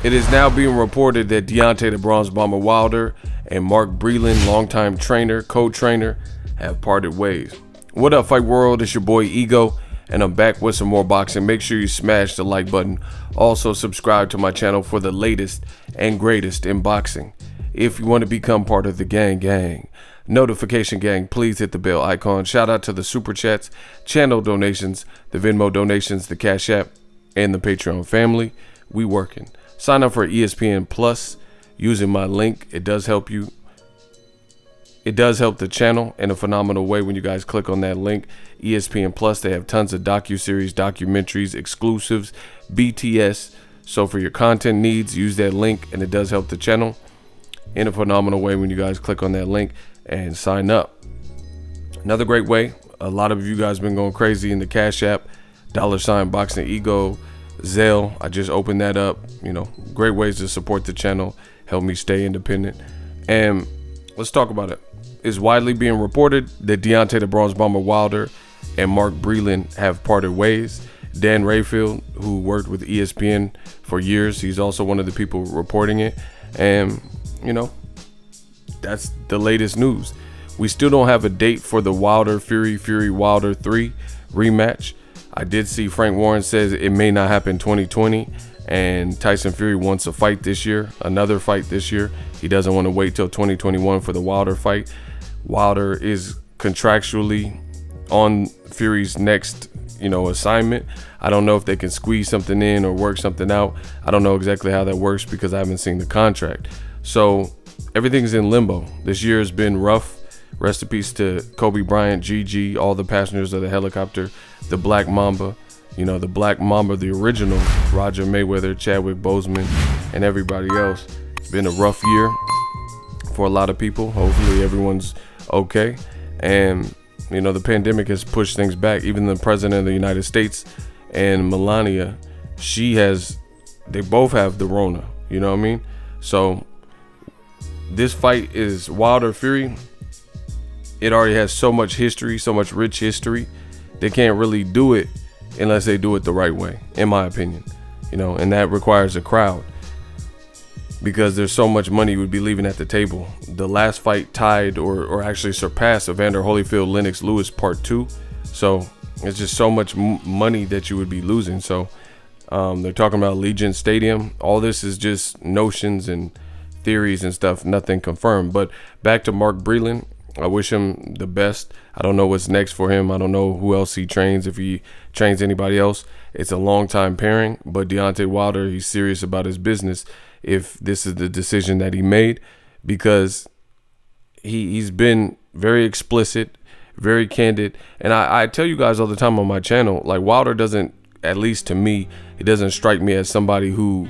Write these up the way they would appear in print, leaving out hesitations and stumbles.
It is now being reported that Deontay the Bronze Bomber Wilder and Mark Breland, longtime trainer, co-trainer, have parted ways. What up, Fight World? It's your boy Ego, and I'm back with some more boxing. Make sure you smash the like button. Also, subscribe to my channel for the latest and greatest in boxing. If you want to become part of the gang, notification gang, please hit the bell icon. Shout out to the super chats, channel donations, the Venmo donations, the Cash App, and the Patreon family. We working. Sign up for ESPN Plus using my link. It does help you. It does help the channel in a phenomenal way when you guys click on that link. ESPN Plus, they have tons of docuseries, documentaries, exclusives, BTS. So for your content needs, use that link, and it does help the channel in a phenomenal way when you guys click on that link and sign up. Another great way, a lot of you guys been going crazy in the Cash App, $Boxingego, Zelle. I just opened that up. You know, great ways to support the channel, help me stay independent. And let's talk about it. It's widely being reported that Deontay the Bronze Bomber Wilder and Mark Breland have parted ways. Dan Rayfield, who worked with ESPN for years, he's also one of the people reporting it. And, you know, that's the latest news. We still don't have a date for the Wilder Fury Wilder 3 rematch. I did see Frank Warren says it may not happen 2020, and Tyson Fury wants a fight this year, another fight this year. He doesn't want to wait till 2021 for the Wilder fight. Wilder is contractually on Fury's next, assignment. I don't know if they can squeeze something in or work something out. I don't know exactly how that works because I haven't seen the contract. So everything's in limbo. This year has been rough. Rest in peace to Kobe Bryant, Gigi, all the passengers of the helicopter, the Black Mamba, the Black Mamba, the original, Roger Mayweather, Chadwick Boseman, and everybody else. It's been a rough year for a lot of people. Hopefully everyone's okay. And, the pandemic has pushed things back. Even the president of the United States and Melania, they both have the Rona, you know what I mean? So this fight is Wilder Fury. It already has so much history, so much rich history. They can't really do it unless they do it the right way, in my opinion. And that requires a crowd because there's so much money you would be leaving at the table. The last fight tied or actually surpassed Evander Holyfield, Lennox Lewis Part 2. So it's just so much money that you would be losing. So they're talking about Allegiant Stadium. All this is just notions and theories and stuff, nothing confirmed. But back to Mark Breland. I wish him the best. I don't know what's next for him. I don't know who else he trains, if he trains anybody else. It's a long time pairing, but Deontay Wilder, he's serious about his business if this is the decision that he made, because he's been very explicit, very candid. And I tell you guys all the time on my channel, like Wilder doesn't, at least to me, it doesn't strike me as somebody who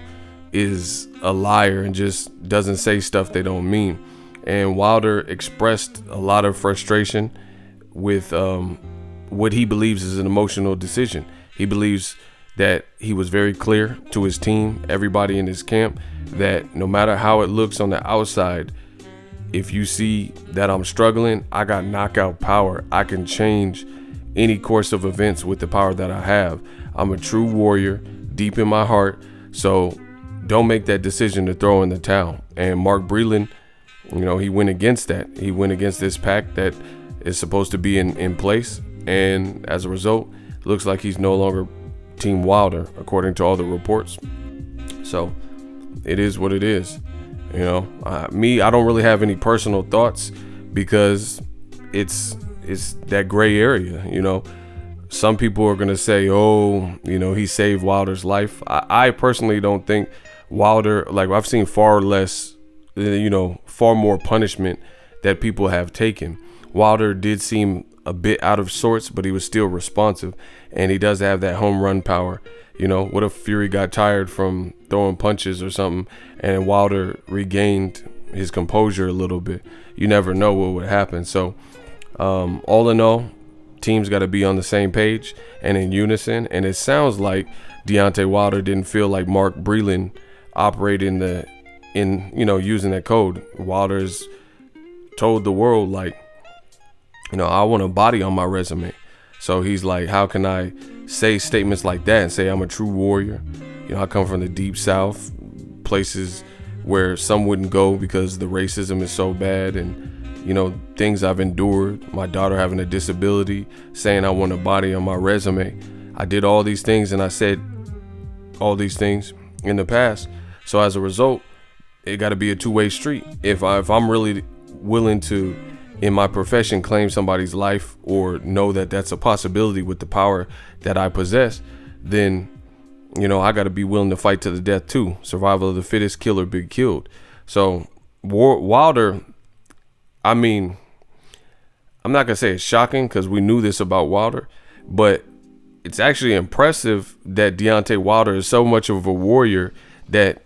is a liar and just doesn't say stuff they don't mean. And Wilder expressed a lot of frustration with what he believes is an emotional decision. He believes that he was very clear to his team, everybody in his camp, that no matter how it looks on the outside, if you see that I'm struggling, I got knockout power. I can change any course of events with the power that I have. I'm a true warrior deep in my heart. So don't make that decision to throw in the towel. And Mark Breland, he went against that. He went against this pact that is supposed to be in place. And as a result, it looks like he's no longer Team Wilder, according to all the reports. So it is what it is. I don't really have any personal thoughts because it's that gray area. Some people are going to say, he saved Wilder's life. I personally don't think Wilder, I've seen far more punishment that people have taken. Wilder did seem a bit out of sorts, but he was still responsive, and he does have that home run power. What if Fury got tired from throwing punches or something and Wilder regained his composure a little bit? You never know what would happen. So all in all, teams got to be on the same page and in unison. And it sounds like Deontay Wilder didn't feel like Mark Breland operated using that code. Wilder's told the world, I want a body on my resume. So he's like, how can I say statements like that and say I'm a true warrior? I come from the deep South, places where some wouldn't go because the racism is so bad, and things I've endured, my daughter having a disability, saying I want a body on my resume. I did all these things and I said all these things in the past. So as a result, it got to be a two-way street. If I'm really willing to, in my profession, claim somebody's life or know that that's a possibility with the power that I possess, then I got to be willing to fight to the death too. Survival of the fittest, kill or be killed. So Wilder, I mean, I'm not gonna say it's shocking because we knew this about Wilder, but it's actually impressive that Deontay Wilder is so much of a warrior that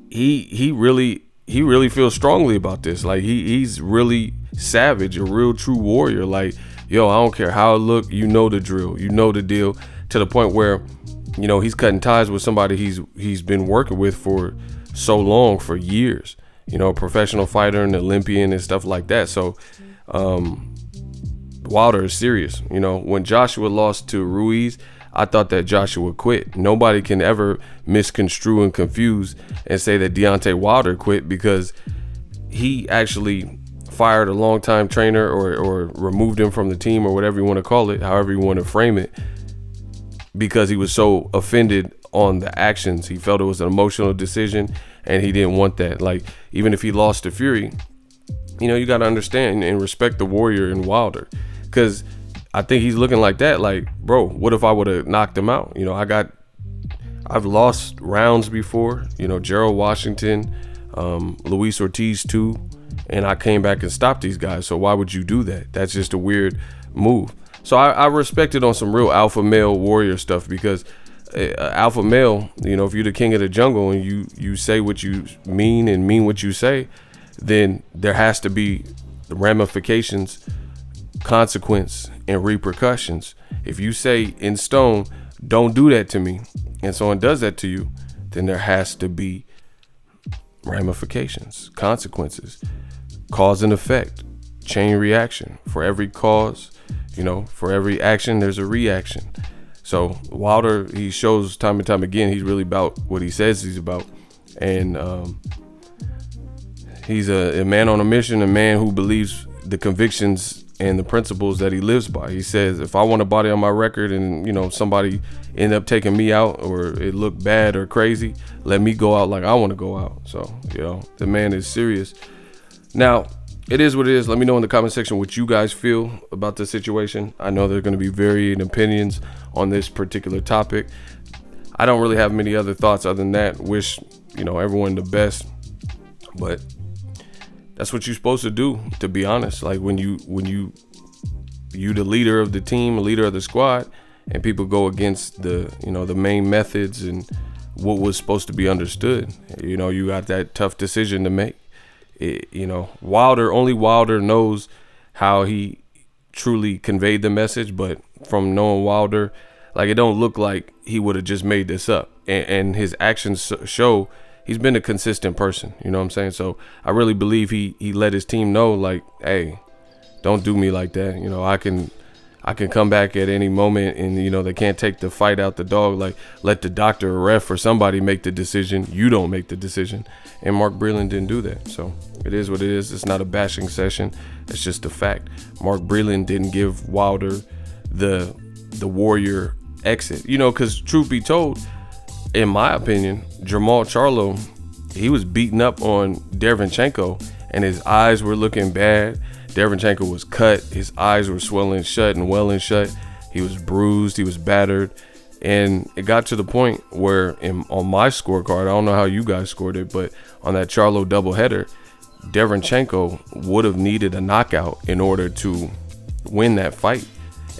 he really feels strongly about this. Like he's really savage, a real true warrior. Like, yo, I don't care how it look, the drill, the deal, to the point where he's cutting ties with somebody he's been working with for so long, for years. A professional fighter, an Olympian, and stuff like that. So Wilder is serious. When Joshua lost to Ruiz, I thought that Joshua quit. Nobody can ever misconstrue and confuse and say that Deontay Wilder quit, because he actually fired a longtime trainer or removed him from the team, or whatever you want to call it, however you want to frame it, because he was so offended on the actions. He felt it was an emotional decision and he didn't want that. Like, even if he lost to Fury, you got to understand and respect the warrior in Wilder, because I think he's looking like that. Like, bro, what if I would have knocked him out? I've lost rounds before, Gerald Washington, Luis Ortiz too, and I came back and stopped these guys. So why would you do that? That's just a weird move. So I respect it on some real alpha male warrior stuff, because alpha male, if you're the king of the jungle and you say what you mean and mean what you say, then there has to be ramifications, consequence, and repercussions. If you say in stone, don't do that to me, and someone does that to you, then there has to be ramifications, consequences, cause and effect, chain reaction. For every cause, for every action, there's a reaction. So Wilder, he shows time and time again, he's really about what he says he's about. And he's a man on a mission, a man who believes the convictions and the principles that he lives by. He says, if I want a body on my record and, somebody end up taking me out, or it looked bad or crazy, let me go out like I want to go out. So, the man is serious. Now, it is what it is. Let me know in the comment section what you guys feel about the situation. I know there are going to be varying opinions on this particular topic. I don't really have many other thoughts other than that. Wish, everyone the best. But that's what you're supposed to do, to be honest. Like, when you the leader of the team, leader of the squad, and people go against the main methods and what was supposed to be understood, you got that tough decision to make. Only Wilder knows how he truly conveyed the message, but from knowing Wilder, like, it don't look like he would have just made this up, and his actions show he's been a consistent person. You know what I'm saying? So I really believe he let his team know, like, hey, don't do me like that. I can come back at any moment, and they can't take the fight out the dog. Like, let the doctor or ref or somebody make the decision. You don't make the decision. And Mark Breland didn't do that. So it is what it is. It's not a bashing session. It's just a fact. Mark Breland didn't give Wilder the warrior exit. Because truth be told, in my opinion, Jermall Charlo, he was beating up on Derevyanchenko, and his eyes were looking bad. Derevyanchenko was cut. His eyes were swelling shut and welling shut. He was bruised. He was battered. And it got to the point where on my scorecard, I don't know how you guys scored it, but on that Charlo doubleheader, Derevyanchenko would have needed a knockout in order to win that fight.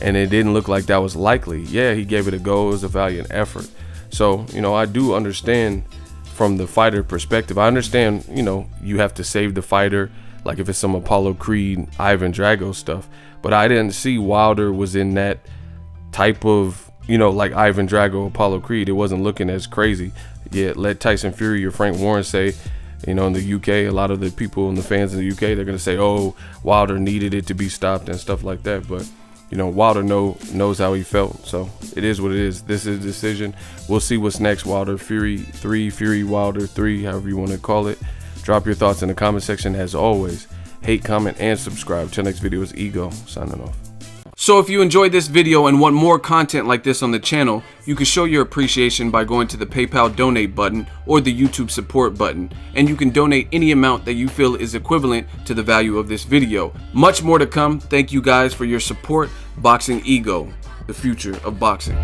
And it didn't look like that was likely. Yeah, he gave it a go. It was a valiant effort. So, I do understand from the fighter perspective. I understand, you have to save the fighter, like if it's some Apollo Creed, Ivan Drago stuff. But I didn't see Wilder was in that type of, like Ivan Drago, Apollo Creed. It wasn't looking as crazy. Yeah, let Tyson Fury or Frank Warren say, in the UK, a lot of the people and the fans in the UK, they're going to say, oh, Wilder needed it to be stopped and stuff like that. But, you know, Wilder knows how he felt. So it is what it is. This is a decision. We'll see what's next. Wilder Fury 3, Fury Wilder 3, however you want to call it. Drop your thoughts in the comment section. As always, hate, comment, and subscribe. Till next video is Ego signing off. So if you enjoyed this video and want more content like this on the channel, you can show your appreciation by going to the PayPal donate button or the YouTube support button, and you can donate any amount that you feel is equivalent to the value of this video. Much more to come. Thank you guys for your support. Boxingego, the future of boxing.